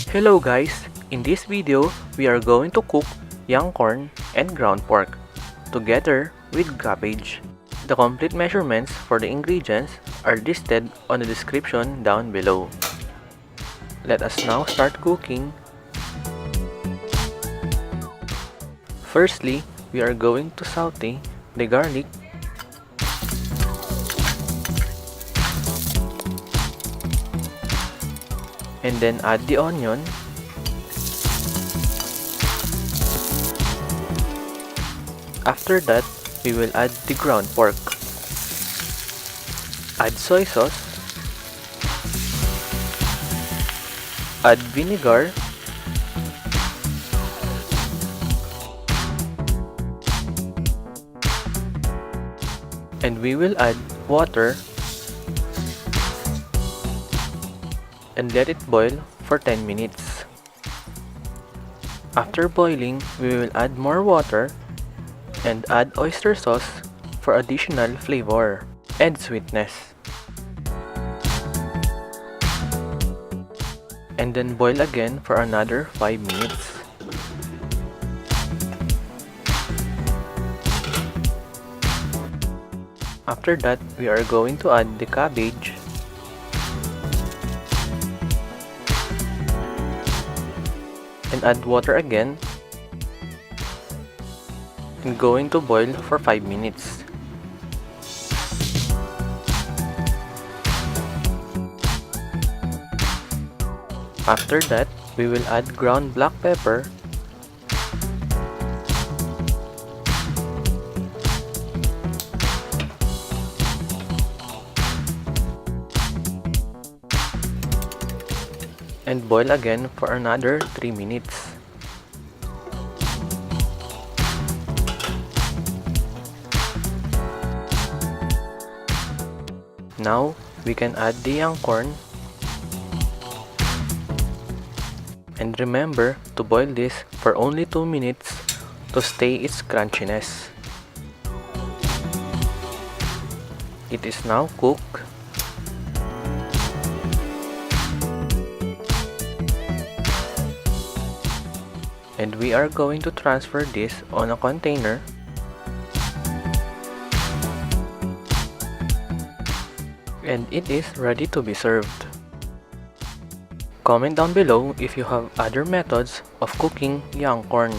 Hello guys, in this video, we are going to cook young corn and ground pork together with cabbage. The complete measurements for the ingredients are listed on the description down below. Let us now start cooking. Firstly, we are going to saute the garlic and then add the onion. After that, we will add the ground pork. Add soy sauce. Add vinegar. And we will add water and let it boil for 10 minutes. After boiling, we will add more water and add oyster sauce for additional flavor and sweetness. And then boil again for another 5 minutes. After that, we are going to add the cabbage and add water again and going to boil for 5 minutes. After that, we will add ground black pepper and boil again for another 3 minutes. Now, we can add the young corn. And remember to boil this for only 2 minutes to stay its crunchiness. It is now cooked. And we are going to transfer this on a container. And it is ready to be served. Comment down below if you have other methods of cooking young corn.